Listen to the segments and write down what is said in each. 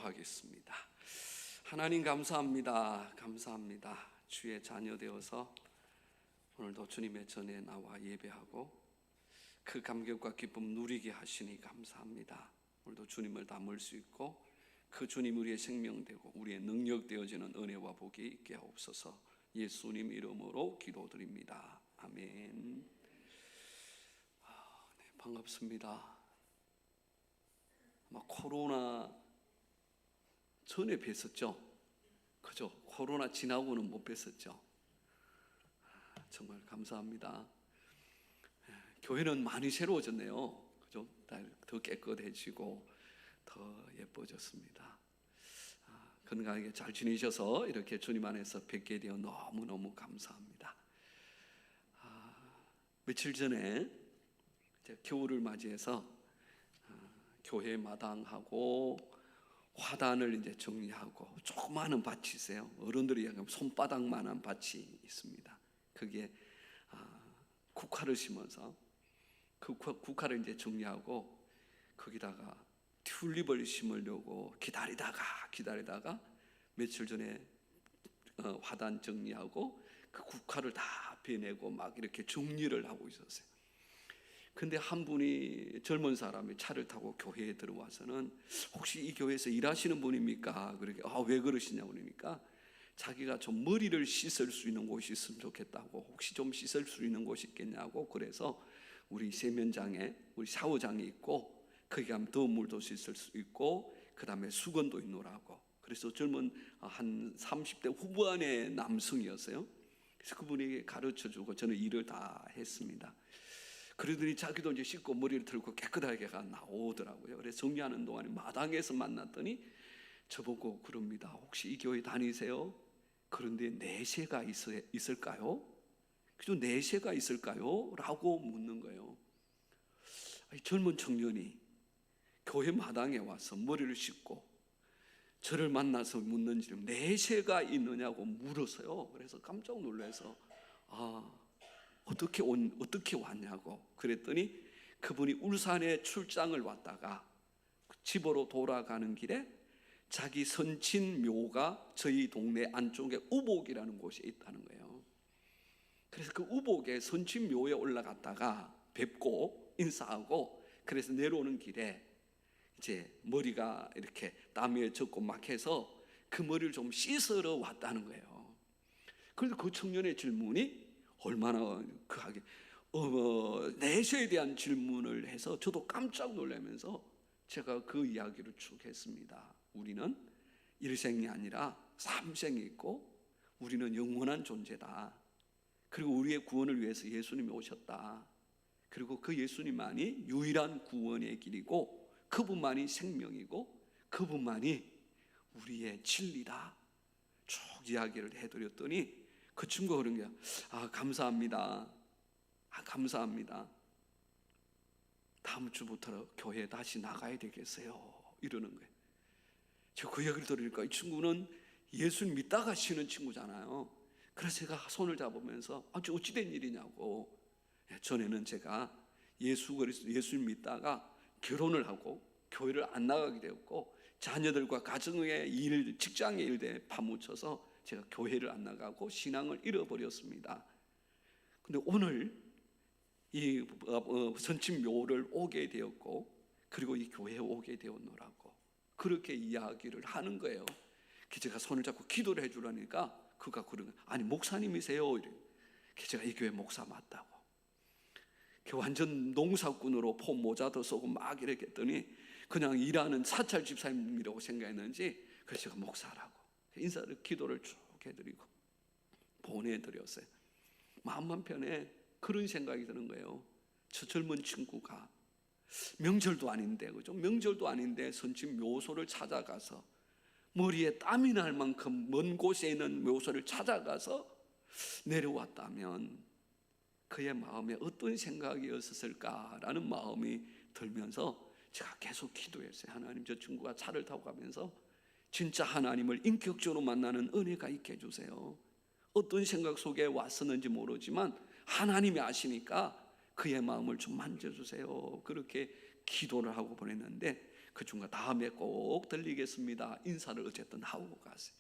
기도하겠습니다. 하나님 감사합니다. 감사합니다. 주의 자녀 되어서 오늘도 주님의 전에 나와 예배하고 그 감격과 기쁨 누리게 하시니 감사합니다. 오늘도 주님을 담을 수 있고 그 주님 우리의 생명 되고 우리의 능력 되어지는 은혜와 복이 있게 하옵소서. 예수님 이름으로 기도드립니다. 아멘. 네, 반갑습니다. 아마 코로나 전에 뵀었죠? 그죠? 코로나 지나고는 못 뵀었죠? 정말 감사합니다. 교회는 많이 새로워졌네요. 그죠? 더 깨끗해지고 더 예뻐졌습니다. 건강하게 잘 지내셔서 이렇게 주님 안에서 뵙게 되어 너무너무 감사합니다. 며칠 전에 이제 겨울을 맞이해서 교회 마당하고 화단을 이제 정리하고 조그마한 밭이 있어요. 어른들이 얘기하면 손바닥만한 밭이 있습니다. 거기에 국화를 심어서 그 국화를 이제 정리하고 거기다가 튤립을 심으려고 기다리다가 며칠 전에 화단 정리하고 그 국화를 다 베내고 막 이렇게 정리를 하고 있었어요. 근데 한 분이 젊은 사람이 차를 타고 교회에 들어와서는 혹시 이 교회에서 일하시는 분입니까? 그렇게 왜 그러시냐고 그러니까 자기가 좀 머리를 씻을 수 있는 곳이 있으면 좋겠다고, 혹시 좀 씻을 수 있는 곳이 있겠냐고, 그래서 우리 세면장에 우리 샤워장이 있고 거기 가면 더운 물도 씻을 수 있고 그 다음에 수건도 있노라고. 그래서 젊은 한 30대 후반의 남성이었어요. 그래서 그분에게 가르쳐주고 저는 일을 다 했습니다. 그러더니 자기도 이제 씻고 머리를 들고 깨끗하게 나오더라고요. 그래서 정리하는 동안에 마당에서 만났더니 저보고 그럽니다. 혹시 이 교회 다니세요? 그런데 내세가 있을까요? 그래서 내세가 있을까요? 라고 묻는 거예요. 젊은 청년이 교회 마당에 와서 머리를 씻고 저를 만나서 묻는지 내세가 있느냐고 물었어요. 그래서 깜짝 놀라서 어떻게 왔냐고 그랬더니 그분이 울산에 출장을 왔다가 집으로 돌아가는 길에 자기 선친 묘가 저희 동네 안쪽에 우복이라는 곳에 있다는 거예요. 그래서 그 우복에 선친 묘에 올라갔다가 뵙고 인사하고 그래서 내려오는 길에 이제 머리가 이렇게 땀에 젖고 막 해서 그 머리를 좀 씻으러 왔다는 거예요. 그래서 그 청년의 질문이 얼마나 그하게 내세에 대한 질문을 해서 저도 깜짝 놀라면서 제가 그 이야기를 쭉 했습니다. 우리는 일생이 아니라 삼생이 있고 우리는 영원한 존재다. 그리고 우리의 구원을 위해서 예수님이 오셨다. 그리고 그 예수님만이 유일한 구원의 길이고 그분만이 생명이고 그분만이 우리의 진리다. 쭉 이야기를 해드렸더니 그 친구가 그런 거야. 감사합니다. 감사합니다. 다음 주부터 교회 다시 나가야 되겠어요. 이러는 거예요. 제가 그 이야기를 들으니까 이 친구는 예수 믿다가 쉬는 친구잖아요. 그래서 제가 손을 잡으면서 어찌된 일이냐고. 전에는 제가 예수 믿다가 결혼을 하고 교회를 안 나가게 되었고 자녀들과 가정의 일, 직장의 일에 파묻혀서 제가 교회를 안 나가고 신앙을 잃어버렸습니다. 근데 오늘 이 선침묘를 오게 되었고 그리고 이 교회에 오게 되었노라고 그렇게 이야기를 하는 거예요. 제가 손을 잡고 기도를 해주라니까 그가 그러는 거예요. 아니 목사님이세요? 제가 이 교회 목사 맞다고. 완전 농사꾼으로 폼 모자도 쓰고 막 이렇게 했더니 그냥 일하는 사찰 집사님이라고 생각했는지 그래서 제가 목사라고 인사를 기도를 쭉 해드리고 보내드렸어요. 마음만 편해. 그런 생각이 드는 거예요. 저 젊은 친구가 명절도 아닌데 그죠? 명절도 아닌데 선침 묘소를 찾아가서 머리에 땀이 날 만큼 먼 곳에 있는 묘소를 찾아가서 내려왔다면 그의 마음에 어떤 생각이었을까라는 마음이 들면서 제가 계속 기도했어요. 하나님, 저 친구가 차를 타고 가면서 진짜 하나님을 인격적으로 만나는 은혜가 있게 해주세요. 어떤 생각 속에 왔었는지 모르지만 하나님이 아시니까 그의 마음을 좀 만져주세요. 그렇게 기도를 하고 보냈는데 그 중간 다음에 꼭 들리겠습니다. 인사를 어쨌든 하고 가세요.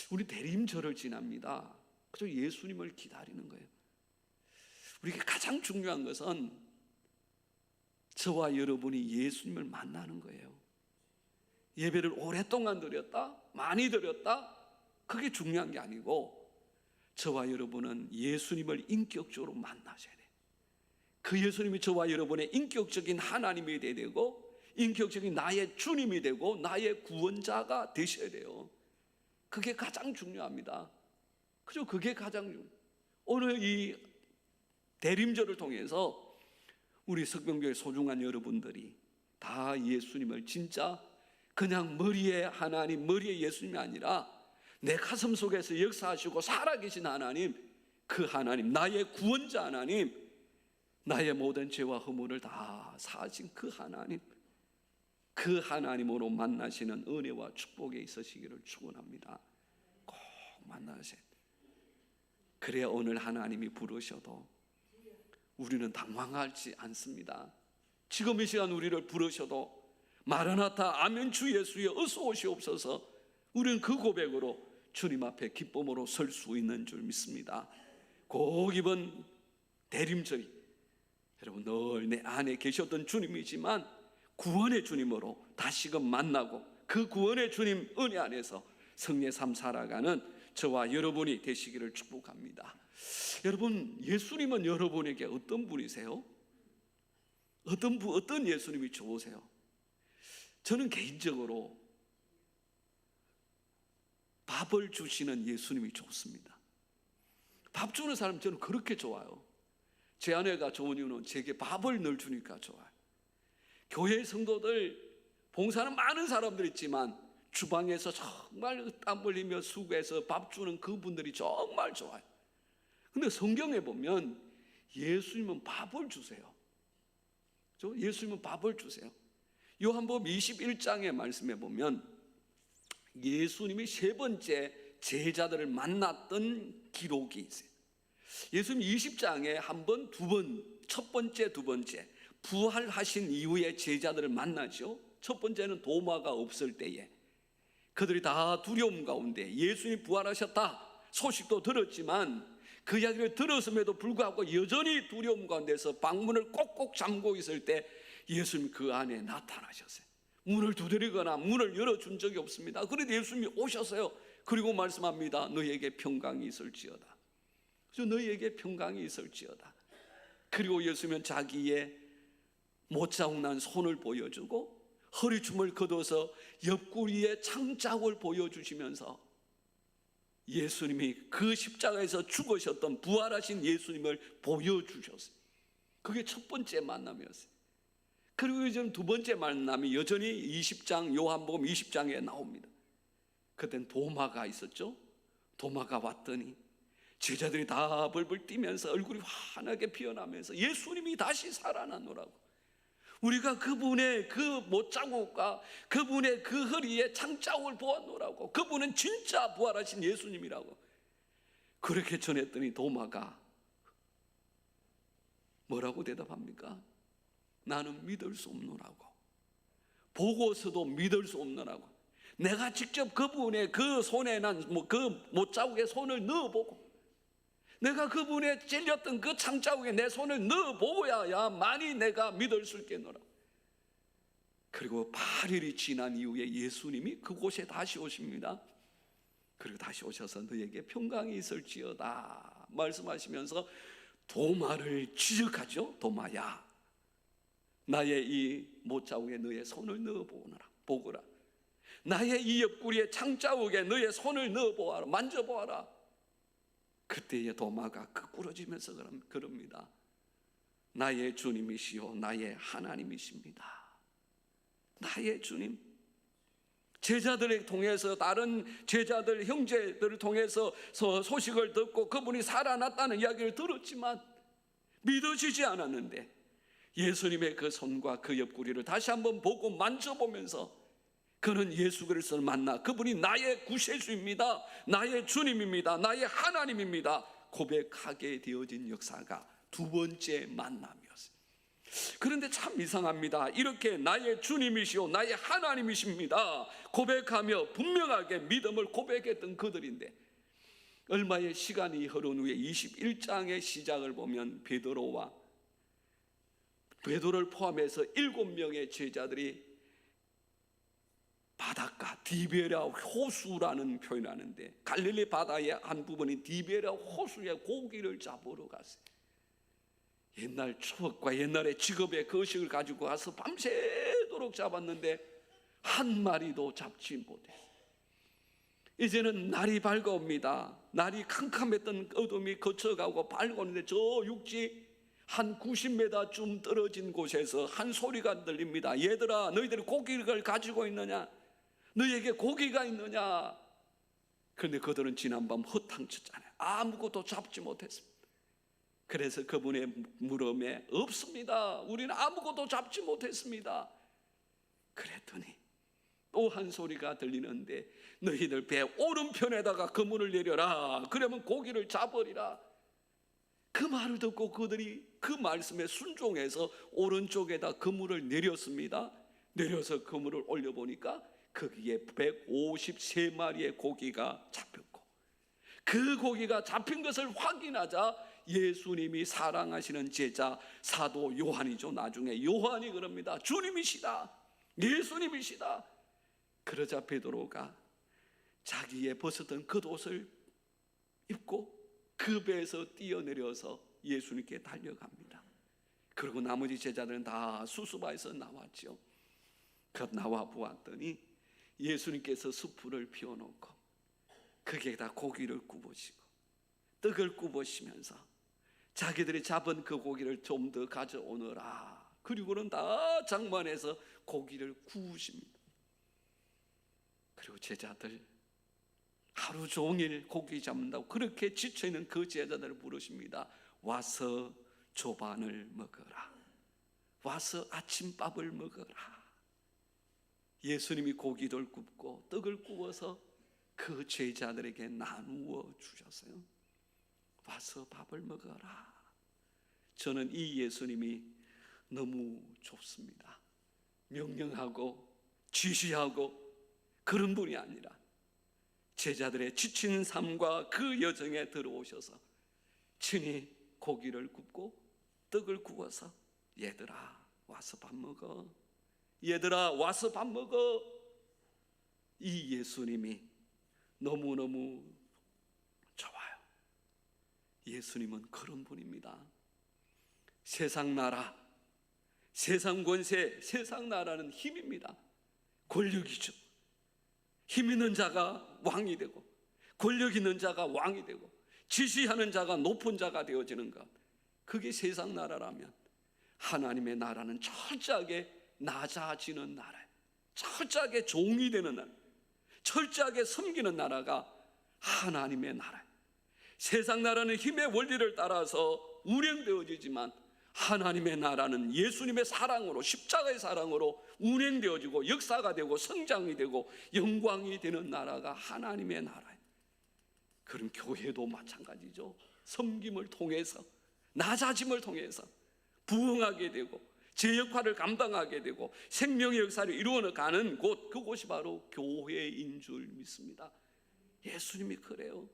우리 대림절을 지납니다. 그저 예수님을 기다리는 거예요. 우리에게 가장 중요한 것은 저와 여러분이 예수님을 만나는 거예요. 예배를 오랫동안 드렸다, 많이 드렸다, 그게 중요한 게 아니고 저와 여러분은 예수님을 인격적으로 만나셔야 돼요. 그 예수님이 저와 여러분의 인격적인 하나님이 돼야 되고 인격적인 나의 주님이 되고 나의 구원자가 되셔야 돼요. 그게 가장 중요합니다. 그죠? 그게 가장 중요해요. 오늘 이 대림절을 통해서 우리 석병교회 소중한 여러분들이 다 예수님을 진짜 그냥 머리에 하나님, 머리에 예수님이 아니라 내 가슴 속에서 역사하시고 살아계신 하나님, 그 하나님, 나의 구원자 하나님, 나의 모든 죄와 허물을 다 사하신 그 하나님, 그 하나님으로 만나시는 은혜와 축복에 있으시기를 축원합니다. 꼭 만나세요. 그래야 오늘 하나님이 부르셔도 우리는 당황하지 않습니다. 지금 이 시간 우리를 부르셔도 마라나타 아멘 주 예수여 어서 오시옵소서, 우리는 그 고백으로 주님 앞에 기쁨으로 설 수 있는 줄 믿습니다. 꼭 이번 대림절이 여러분 늘 내 안에 계셨던 주님이지만 구원의 주님으로 다시금 만나고 그 구원의 주님 은혜 안에서 성례 삶 살아가는 저와 여러분이 되시기를 축복합니다. 여러분, 예수님은 여러분에게 어떤 분이세요? 어떤 예수님이 좋으세요? 저는 개인적으로 밥을 주시는 예수님이 좋습니다. 밥 주는 사람 저는 그렇게 좋아요. 제 아내가 좋은 이유는 제게 밥을 늘 주니까 좋아요. 교회 성도들 봉사는 많은 사람들 있지만 주방에서 정말 땀 흘리며 수고해서 밥 주는 그분들이 정말 좋아요. 근데 성경에 보면 예수님은 밥을 주세요. 예수님은 밥을 주세요. 요한복음 21장의 말씀에 보면 예수님이 세 번째 제자들을 만났던 기록이 있어요. 예수님 20장에 한 번, 두 번, 첫 번째, 두 번째 부활하신 이후에 제자들을 만나죠. 첫 번째는 도마가 없을 때에 그들이 다 두려움 가운데 예수님이 부활하셨다 소식도 들었지만 그 이야기를 들었음에도 불구하고 여전히 두려움 가운데서 방문을 꼭꼭 잠그고 있을 때 예수님이 그 안에 나타나셨어요. 문을 두드리거나 문을 열어준 적이 없습니다. 그래도 예수님이 오셨어요. 그리고 말씀합니다. 너희에게 평강이 있을지어다. 그래서 너희에게 평강이 있을지어다. 그리고 예수님은 자기의 못 자국난 손을 보여주고 허리춤을 걷어서 옆구리에 창자국을 보여주시면서 예수님이 그 십자가에서 죽으셨던 부활하신 예수님을 보여주셨어요. 그게 첫 번째 만남이었어요. 그리고 이제 두 번째 만남이 여전히 20장 요한복음 20장에 나옵니다. 그땐 도마가 있었죠. 도마가 왔더니 제자들이 다 벌벌 뛰면서 얼굴이 환하게 피어나면서 예수님이 다시 살아나노라고, 우리가 그분의 그 못자국과 그분의 그 허리에 창자국을 보았노라고, 그분은 진짜 부활하신 예수님이라고 그렇게 전했더니 도마가 뭐라고 대답합니까? 나는 믿을 수 없노라고, 보고서도 믿을 수 없노라고, 내가 직접 그분의 그 손에 난 그 못자국에 손을 넣어보고 내가 그분의 찔렸던 그 창자국에 내 손을 넣어보아야만이 내가 믿을 수 있겠노라. 그리고 8일이 지난 이후에 예수님이 그곳에 다시 오십니다. 그리고 다시 오셔서 너에게 평강이 있을지어다 말씀하시면서 도마를 지적하죠. 도마야, 나의 이 못자국에 너의 손을 넣어보거라. 나의 이 옆구리에 창자국에 너의 손을 넣어보아라, 만져보아라. 그때의 도마가 끄꾸러지면서 그럽니다. 나의 주님이시오 나의 하나님이십니다. 나의 주님. 제자들을 통해서, 다른 제자들 형제들을 통해서 소식을 듣고 그분이 살아났다는 이야기를 들었지만 믿어지지 않았는데 예수님의 그 손과 그 옆구리를 다시 한번 보고 만져보면서 그는 예수 그리스도를 만나 그분이 나의 구세주입니다, 나의 주님입니다, 나의 하나님입니다 고백하게 되어진 역사가 두 번째 만남이었어요. 그런데 참 이상합니다. 이렇게 나의 주님이시오 나의 하나님이십니다 고백하며 분명하게 믿음을 고백했던 그들인데, 얼마의 시간이 흐른 후에 21장의 시작을 보면 베드로를 포함해서 7명의 제자들이 바닷가 디베랴 호수라는 표현을 하는데, 갈릴리 바다의 한 부분인 디베랴 호수에 고기를 잡으러 갔어요. 옛날 추억과 옛날의 직업의 거식을 가지고 가서 밤새도록 잡았는데 한 마리도 잡지 못했어요. 이제는 날이 밝아옵니다. 날이 캄캄했던 어둠이 거쳐가고 밝아오는데, 저 육지 한 90m쯤 떨어진 곳에서 한 소리가 들립니다. 얘들아, 너희들이 고기를 가지고 있느냐? 너희에게 고기가 있느냐? 그런데 그들은 지난밤 허탕쳤잖아요. 아무것도 잡지 못했습니다. 그래서 그분의 물음에 없습니다, 우리는 아무것도 잡지 못했습니다. 그랬더니 또 한 소리가 들리는데, 너희들 배 오른편에다가 그물을 내려라. 그러면 고기를 잡으리라. 그 말을 듣고 그들이 그 말씀에 순종해서 오른쪽에다 그물을 내렸습니다. 내려서 그물을 올려보니까 거기에 153마리의 고기가 잡혔고, 그 고기가 잡힌 것을 확인하자 예수님이 사랑하시는 제자 사도 요한이죠. 나중에 요한이 그럽니다. 주님이시다, 예수님이시다. 그러자 베드로가 자기의 벗었던 겉옷을 입고 그 배에서 뛰어내려서 예수님께 달려갑니다. 그리고 나머지 제자들은 다 수수바에서 나왔죠. 그 나와 보았더니 예수님께서 숯불을 피워놓고 거기에다 고기를 굽으시고 떡을 굽으시면서 자기들이 잡은 그 고기를 좀 더 가져오너라. 그리고는 다 장만해서 고기를 구우십니다. 그리고 제자들 하루 종일 고기 잡는다고 그렇게 지쳐있는 그 제자들을 부르십니다. 와서 조반을 먹어라. 와서 아침밥을 먹어라. 예수님이 고기를 굽고 떡을 구워서 그 제자들에게 나누어 주셨어요. 와서 밥을 먹어라. 저는 이 예수님이 너무 좋습니다. 명령하고 지시하고 그런 분이 아니라 제자들의 지친 삶과 그 여정에 들어오셔서 친히 고기를 굽고 떡을 구워서 얘들아 와서 밥 먹어. 얘들아 와서 밥 먹어. 이 예수님이 너무너무 좋아요. 예수님은 그런 분입니다. 세상 나라, 세상 권세, 세상 나라는 힘입니다. 권력이죠. 힘 있는 자가 왕이 되고 권력 있는 자가 왕이 되고 지시하는 자가 높은 자가 되어지는 것, 그게 세상 나라라면 하나님의 나라는 철저하게 낮아지는 나라예요. 철저하게 종이 되는 나라, 철저하게 섬기는 나라가 하나님의 나라예요. 세상 나라는 힘의 원리를 따라서 운행되어지지만 하나님의 나라는 예수님의 사랑으로, 십자가의 사랑으로 운행되어지고 역사가 되고 성장이 되고 영광이 되는 나라가 하나님의 나라예요. 그럼 교회도 마찬가지죠. 섬김을 통해서, 낮아짐을 통해서 부흥하게 되고 제 역할을 감당하게 되고 생명의 역사를 이루어가는 곳, 그곳이 바로 교회인 줄 믿습니다. 예수님이 그래요.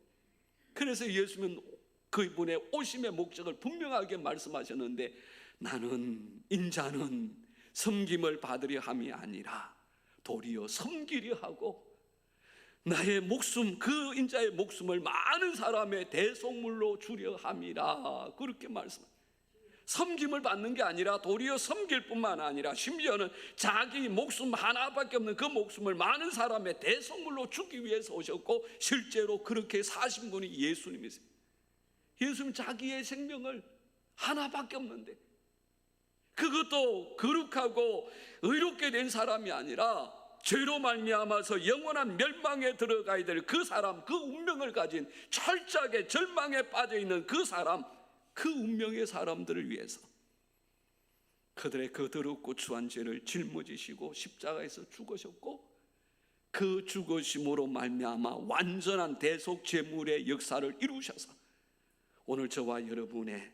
그래서 예수님은 그분의 오심의 목적을 분명하게 말씀하셨는데, 나는 인자는 섬김을 받으려 함이 아니라 도리어 섬기려 하고 나의 목숨, 그 인자의 목숨을 많은 사람의 대속물로 주려 함이라. 그렇게 말씀합니다. 섬김을 받는 게 아니라 도리어 섬길 뿐만 아니라 심지어는 자기 목숨 하나밖에 없는 그 목숨을 많은 사람의 대속물로 주기 위해서 오셨고, 실제로 그렇게 사신 분이 예수님이세요. 예수님 자기의 생명을 하나밖에 없는데, 그것도 거룩하고 의롭게 된 사람이 아니라 죄로 말미암아서 영원한 멸망에 들어가야 될 그 사람, 그 운명을 가진 철저하게 절망에 빠져있는 그 사람, 그 운명의 사람들을 위해서 그들의 그 더럽고 추한 죄를 짊어지시고 십자가에서 죽으셨고, 그 죽으심으로 말미암아 완전한 대속 제물의 역사를 이루셔서 오늘 저와 여러분의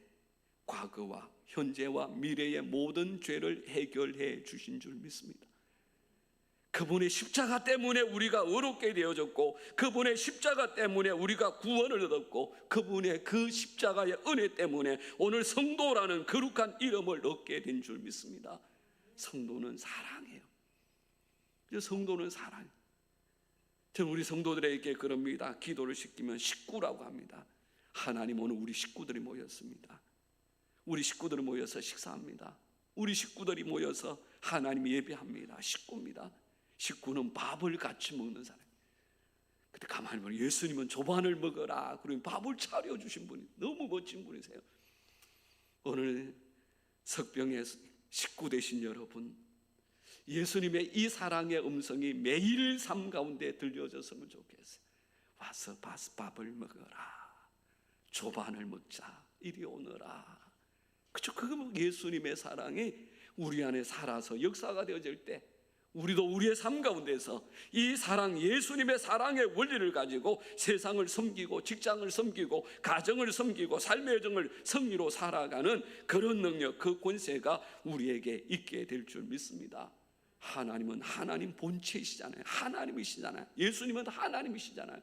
과거와 현재와 미래의 모든 죄를 해결해 주신 줄 믿습니다. 그분의 십자가 때문에 우리가 의롭게 되어졌고, 그분의 십자가 때문에 우리가 구원을 얻었고, 그분의 그 십자가의 은혜 때문에 오늘 성도라는 거룩한 이름을 얻게 된 줄 믿습니다. 성도는 사랑해요. 성도는 사랑해요. 저는 우리 성도들에게 그럽니다. 기도를 시키면 식구라고 합니다. 하나님, 오늘 우리 식구들이 모였습니다. 우리 식구들이 모여서 식사합니다. 우리 식구들이 모여서 하나님 예배합니다. 식구입니다. 식구는 밥을 같이 먹는 사람. 근데 가만히 보면 예수님은 조반을 먹어라 그러면 밥을 차려주신 분이 너무 멋진 분이세요. 오늘 석병의 식구 되신 여러분, 예수님의 이 사랑의 음성이 매일 삶 가운데 들려졌으면 좋겠어요. 와서 밥을 먹어라, 조반을 먹자, 이리 오너라. 그죠? 그 예수님의 사랑이 우리 안에 살아서 역사가 되어질 때, 우리도 우리의 삶 가운데서 이 사랑, 예수님의 사랑의 원리를 가지고 세상을 섬기고, 직장을 섬기고, 가정을 섬기고, 삶의 여정을 승리로 살아가는 그런 능력, 그 권세가 우리에게 있게 될 줄 믿습니다. 하나님은 하나님 본체이시잖아요. 하나님이시잖아요. 예수님은 하나님이시잖아요.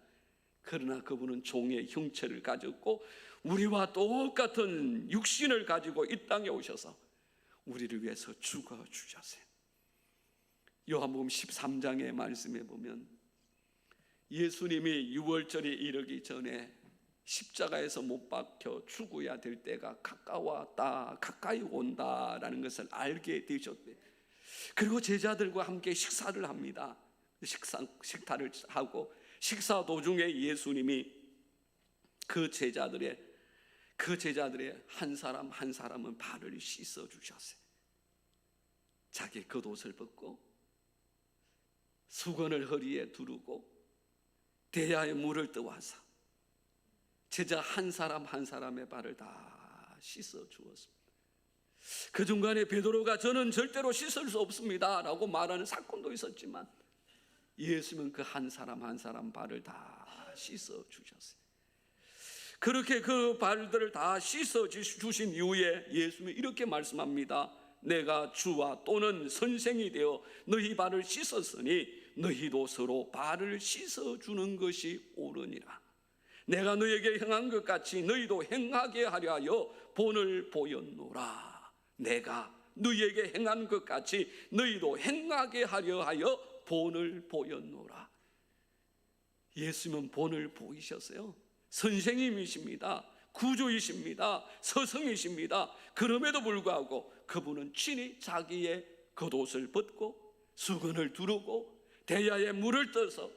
그러나 그분은 종의 형체를 가졌고 우리와 똑같은 육신을 가지고 이 땅에 오셔서 우리를 위해서 죽어주셨어요. 요한복음 13장의 말씀에 보면 예수님이 유월절이 이르기 전에 십자가에서 못 박혀 죽어야 될 때가 가까웠다, 가까이 온다라는 것을 알게 되셨대. 그리고 제자들과 함께 식사를 합니다. 식사를 하고 식사 도중에 예수님이 그 제자들의 한 사람 한 사람은 발을 씻어 주셨어요. 자기 겉옷을 벗고 수건을 허리에 두르고 대야에 물을 떠와서 제자 한 사람 한 사람의 발을 다 씻어 주었습니다. 그 중간에 베드로가 저는 절대로 씻을 수 없습니다 라고 말하는 사건도 있었지만 예수님은 그 한 사람 한 사람 발을 다 씻어 주셨어요. 그렇게 그 발들을 다 씻어 주신 이후에 예수님이 이렇게 말씀합니다. 내가 주와 또는 선생이 되어 너희 발을 씻었으니 너희도 서로 발을 씻어 주는 것이 옳으니라. 내가 너희에게 행한 것 같이 너희도 행하게 하려 하여 본을 보였노라. 내가 너희에게 행한 것 같이 너희도 행하게 하려 하여 본을 보였노라. 예수님은 본을 보이셨어요. 선생님이십니다. 구주이십니다. 스승이십니다. 그럼에도 불구하고 그분은 친히 자기의 겉옷을 벗고 수건을 두르고 대야에 물을 떠서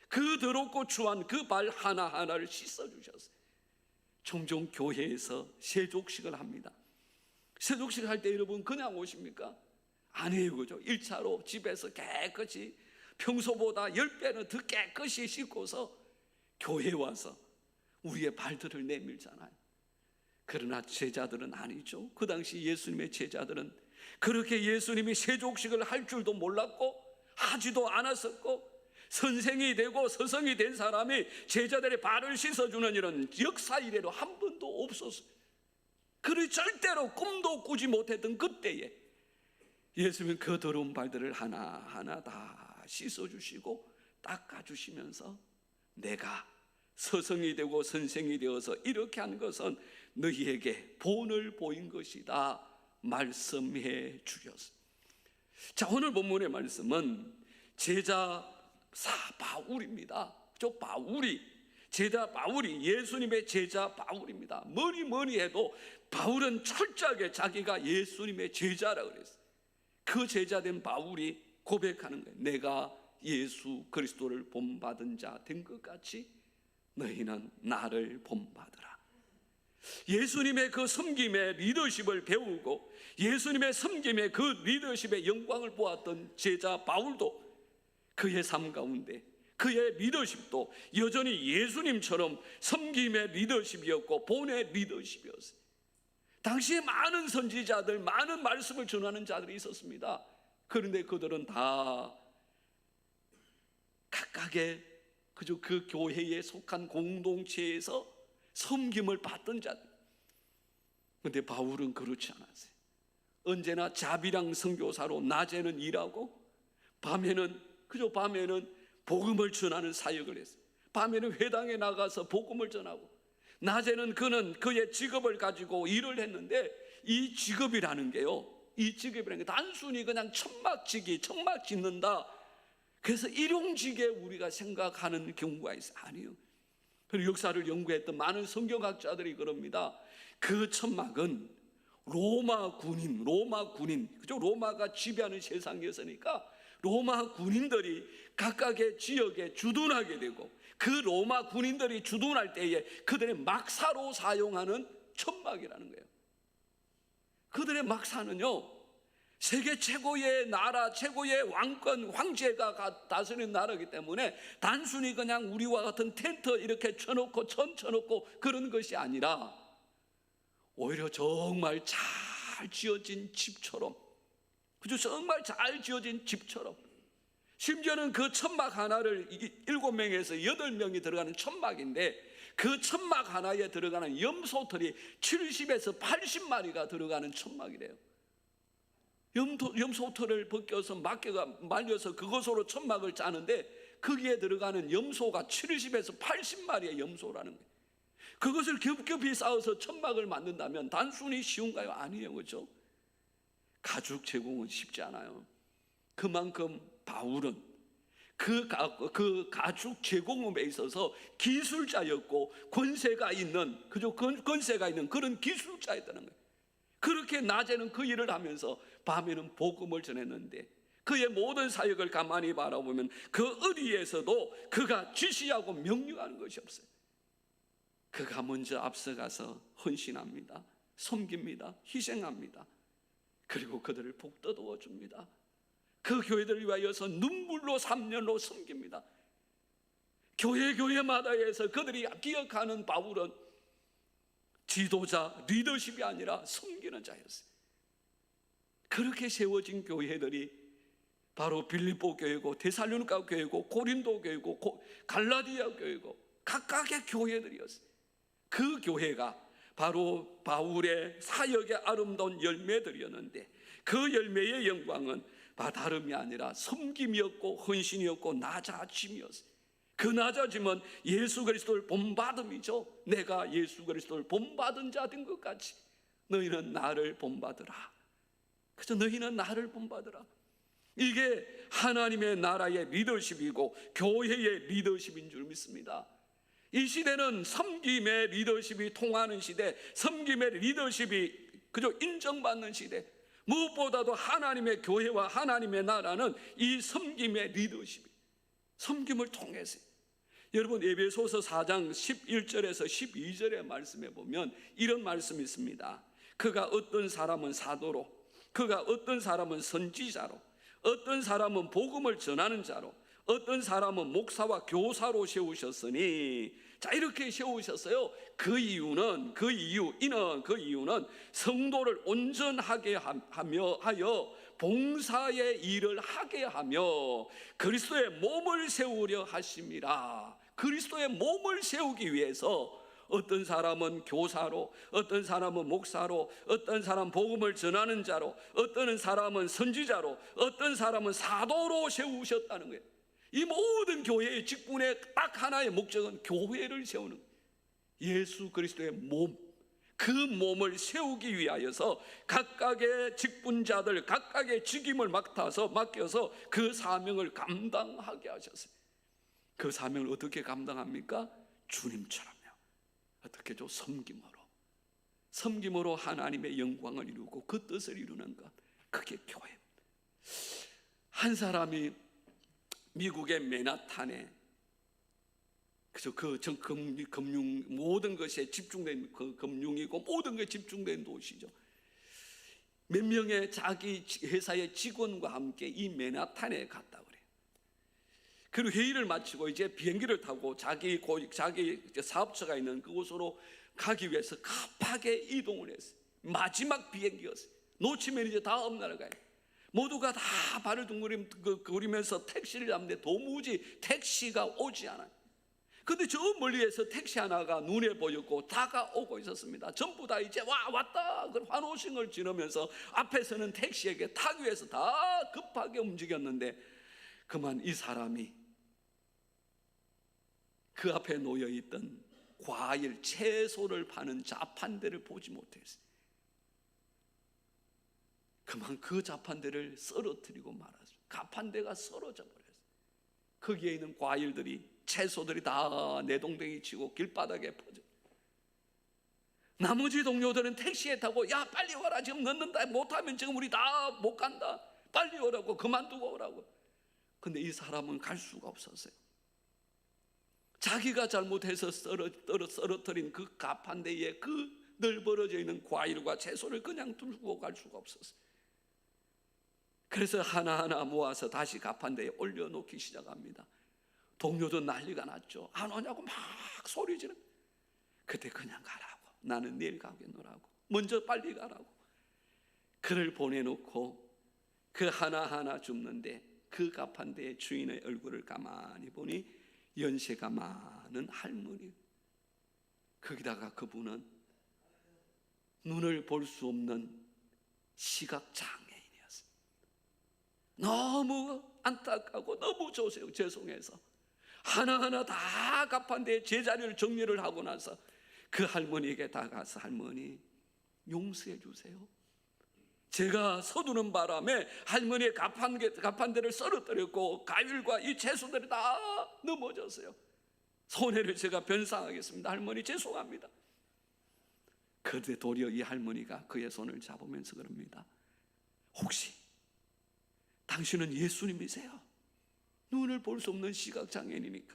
그 더럽고 추한 그 발 하나하나를 씻어주셨어요. 종종 교회에서 세족식을 합니다. 세족식 할 때 여러분 그냥 오십니까? 아니에요, 그죠? 1차로 집에서 깨끗이 평소보다 10배는 더 깨끗이 씻고서 교회에 와서 우리의 발들을 내밀잖아요. 그러나 제자들은 아니죠. 그 당시 예수님의 제자들은 그렇게 예수님이 세족식을 할 줄도 몰랐고 하지도 않았었고 선생이 되고 스승이 된 사람이 제자들의 발을 씻어주는 일은 역사 이래로 한 번도 없었어요. 그를 절대로 꿈도 꾸지 못했던 그때에 예수님은 그 더러운 발들을 하나하나 다 씻어주시고 닦아주시면서 내가 스승이 되고 선생이 되어서 이렇게 한 것은 너희에게 본을 보인 것이다 말씀해 주셨습니다. 자, 오늘 본문의 말씀은 제자 바울입니다. 제자 바울이 예수님의 제자 바울입니다. 뭐니 해도 바울은 철저하게 자기가 예수님의 제자라고 그랬어요. 그 제자된 바울이 고백하는 거예요. 내가 예수 그리스도를 본받은 자 된 것 같이 너희는 나를 본받으라. 예수님의 그 섬김의 리더십을 배우고 예수님의 섬김의 그 리더십의 영광을 보았던 제자 바울도 그의 삶 가운데 그의 리더십도 여전히 예수님처럼 섬김의 리더십이었고 본의 리더십이었어요. 당시에 많은 선지자들, 많은 말씀을 전하는 자들이 있었습니다. 그런데 그들은 다 각각의 그저 그 교회에 속한 공동체에서 섬김을 받던 자들, 근데 바울은 그렇지 않았어요. 언제나 자비랑 선교사로 낮에는 일하고 밤에는 복음을 전하는 사역을 했어요. 밤에는 회당에 나가서 복음을 전하고 낮에는 그는 그의 직업을 가지고 일을 했는데 이 직업이라는 게 단순히 그냥 천막 짓는다, 그래서 일용직에 우리가 생각하는 경우가 있어요. 아니요. 그리고 역사를 연구했던 많은 성경학자들이 그럽니다. 그 천막은 로마 군인, 그죠? 로마가 지배하는 세상이었으니까 로마 군인들이 각각의 지역에 주둔하게 되고, 그 로마 군인들이 주둔할 때에 그들의 막사로 사용하는 천막이라는 거예요. 그들의 막사는요, 세계 최고의 나라, 최고의 왕권, 황제가 다스리는 나라이기 때문에 단순히 그냥 우리와 같은 텐트 이렇게 쳐놓고 천 쳐놓고 그런 것이 아니라 오히려 정말 잘 지어진 집처럼, 그죠? 정말 잘 지어진 집처럼, 심지어는 그 천막 하나를 7명에서 8명이 들어가는 천막인데 그 천막 하나에 들어가는 염소털이 70에서 80마리가 들어가는 천막이래요. 염소털을 벗겨서 말려서 그것으로 천막을 짜는데 거기에 들어가는 염소가 70에서 80마리의 염소라는 거예요. 그것을 겹겹이 쌓아서 천막을 만든다면 단순히 쉬운가요? 아니에요. 그렇죠? 가죽 제공은 쉽지 않아요. 그만큼 바울은 그 가죽 제공업에 있어서 기술자였고 권세가 있는 그런 기술자였다는 거예요. 그렇게 낮에는 그 일을 하면서 밤에는 복음을 전했는데 그의 모든 사역을 가만히 바라보면 그 어디에서도 그가 지시하고 명령하는 것이 없어요. 그가 먼저 앞서가서 헌신합니다. 섬깁니다. 희생합니다. 그리고 그들을 복돋워 줍니다. 그 교회들을 위하여서 눈물로 3년로 섬깁니다. 교회마다에서 그들이 기억하는 바울은 지도자, 리더십이 아니라 섬기는 자였어요. 그렇게 세워진 교회들이 바로 빌립보 교회고 데살로니가 교회고 고린도 교회고 갈라디아 교회고 각각의 교회들이었어요. 그 교회가 바로 바울의 사역의 아름다운 열매들이었는데 그 열매의 영광은 다름이 아니라 섬김이었고 헌신이었고 낮아짐이었어요. 그 낮아짐은 예수 그리스도를 본받음이죠. 내가 예수 그리스도를 본받은 자 된 것 같이 너희는 나를 본받으라. 그래서 너희는 나를 본받으라. 이게 하나님의 나라의 리더십이고 교회의 리더십인 줄 믿습니다. 이 시대는 섬김의 리더십이 통하는 시대, 섬김의 리더십이 인정받는 시대. 무엇보다도 하나님의 교회와 하나님의 나라는 이 섬김의 리더십이, 섬김을 통해서. 여러분 에베소서 4장 11절에서 12절의 말씀에 보면 이런 말씀이 있습니다. 그가 어떤 사람은 사도로, 그가 어떤 사람은 선지자로, 어떤 사람은 복음을 전하는 자로, 어떤 사람은 목사와 교사로 세우셨으니, 자 이렇게 세우셨어요. 그 이유는 성도를 온전하게 하여 봉사의 일을 하게 하며 그리스도의 몸을 세우려 하심이라. 그리스도의 몸을 세우기 위해서 어떤 사람은 교사로, 어떤 사람은 목사로, 어떤 사람은 복음을 전하는 자로, 어떤 사람은 선지자로, 어떤 사람은 사도로 세우셨다는 거예요. 이 모든 교회의 직분의 딱 하나의 목적은 교회를 세우는 거예요. 예수 그리스도의 몸, 그 몸을 세우기 위하여서 각각의 직분자들, 각각의 직임을 맡겨서 그 사명을 감당하게 하셨어요. 그 사명을 어떻게 감당합니까? 주님처럼요. 어떻게 죠? 섬김으로 하나님의 영광을 이루고 그 뜻을 이루는 것, 그게 교회입니다. 한 사람이 미국의 맨하탄에 금융 모든 것에 집중된 금융이고 모든 것에 집중된 도시죠. 몇 명의 자기 회사의 직원과 함께 이 맨하탄에 갔다 그래요. 그리고 회의를 마치고 이제 비행기를 타고 자기 사업처가 있는 그곳으로 가기 위해서 급하게 이동을 했어요. 마지막 비행기였어요. 놓치면 이제 다음 나라 가요. 모두가 다 발을 둥그리면서 택시를 잡는데 도무지 택시가 오지 않아요. 근데 저 멀리에서 택시 하나가 눈에 보였고 다가오고 있었습니다. 전부 다 이제 왔다 그 환호성을 지르면서 앞에서는 택시에게 타기 위해서 다 급하게 움직였는데, 그만 이 사람이 그 앞에 놓여있던 과일, 채소를 파는 자판대를 보지 못했어요. 그만 그 자판대를 쓰러뜨리고 말았어요. 가판대가 쓰러져 버렸어요. 거기에 있는 과일들이, 채소들이 다 내동댕이 치고 길바닥에 퍼져. 나머지 동료들은 택시에 타고 야 빨리 와라, 지금 늦는다, 못하면 지금 우리 다 못 간다, 빨리 오라고, 그만두고 오라고. 근데 이 사람은 갈 수가 없었어요. 자기가 잘못해서 쓰러뜨린 그 가판대에 그 늘 벌어져 있는 과일과 채소를 그냥 두고 갈 수가 없었어요. 그래서 하나하나 모아서 다시 가판대에 올려놓기 시작합니다. 동료도 난리가 났죠. 안 오냐고 막 소리 지르. 그때 그냥 가라고, 나는 내일 가겠노라고, 먼저 빨리 가라고. 그를 보내놓고 그 하나하나 줍는데, 그 가판대의 주인의 얼굴을 가만히 보니 연세가 많은 할머니. 거기다가 그분은 눈을 볼 수 없는 시각장애인이었어요. 너무 안타깝고 너무 죄송해서 하나하나 다 가판대에 제자리를 정리를 하고 나서 그 할머니에게 다가가서, 할머니 용서해 주세요. 제가 서두르는 바람에 할머니의 가판대를 썰어뜨렸고 과일과 이 채소들이 다 넘어졌어요. 손해를 제가 변상하겠습니다. 할머니 죄송합니다. 그런데 도리어 이 할머니가 그의 손을 잡으면서 그럽니다. 혹시 당신은 예수님이세요? 눈을 볼 수 없는 시각장애인이니까.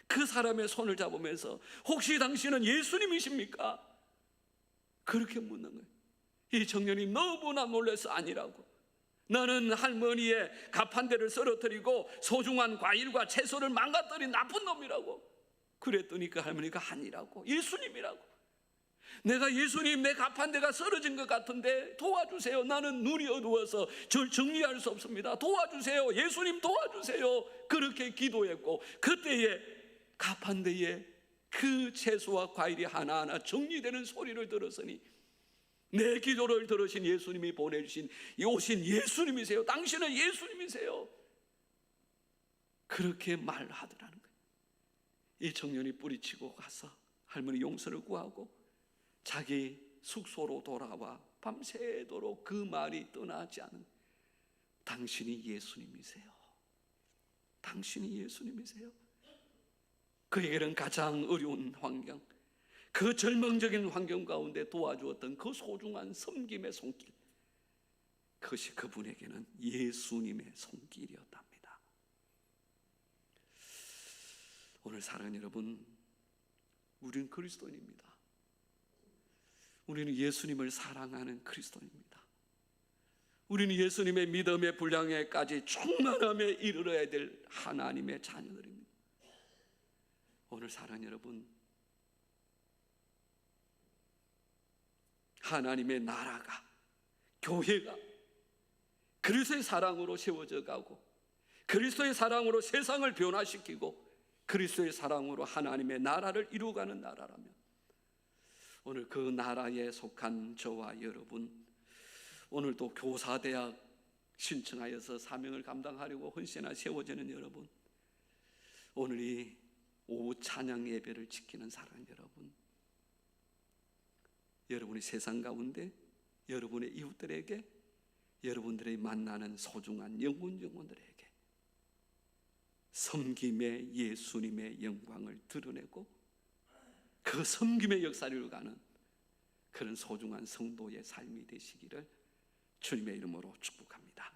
그 사람의 손을 잡으면서 혹시 당신은 예수님이십니까? 그렇게 묻는 거예요. 이 청년이 너무나 놀라서 아니라고, 나는 할머니의 가판대를 쓰러뜨리고 소중한 과일과 채소를 망가뜨린 나쁜 놈이라고. 그랬더니 그 할머니가 아니라고, 예수님이라고. 내가 예수님, 내 가판대가 쓰러진 것 같은데 도와주세요. 나는 눈이 어두워서 절 정리할 수 없습니다. 도와주세요. 예수님 도와주세요. 그렇게 기도했고, 그때에 가판대에 그 채소와 과일이 하나하나 정리되는 소리를 들었으니 내 기도를 들으신 예수님이 보내주신 오신 예수님이세요. 당신은 예수님이세요. 그렇게 말하더라는 거예요. 이 청년이 뿌리치고 가서 할머니 용서를 구하고 자기 숙소로 돌아와 밤새도록 그 말이 떠나지 않은, 당신이 예수님이세요. 당신이 예수님이세요. 그에게는 가장 어려운 환경, 그 절망적인 환경 가운데 도와주었던 그 소중한 섬김의 손길, 그것이 그분에게는 예수님의 손길이었답니다. 오늘 사랑하는 여러분, 우리는 그리스도인입니다. 우리는 예수님을 사랑하는 그리스도인입니다. 우리는 예수님의 믿음의 분량에까지 충만함에 이르러야 될 하나님의 자녀들입니다. 오늘 사랑하는 여러분, 하나님의 나라가, 교회가 그리스도의 사랑으로 세워져 가고, 그리스도의 사랑으로 세상을 변화시키고, 그리스도의 사랑으로 하나님의 나라를 이루어가는 나라라면, 오늘 그 나라에 속한 저와 여러분, 오늘도 교사대학 신청하여서 사명을 감당하려고 헌신하여 세워지는 여러분, 오늘 이 오후 찬양 예배를 지키는 사랑하는 여러분, 여러분이 세상 가운데 여러분의 이웃들에게, 여러분들이 만나는 소중한 영혼들에게 섬김의 예수님의 영광을 드러내고 그 섬김의 역사를 이루어가는 그런 소중한 성도의 삶이 되시기를 주님의 이름으로 축복합니다.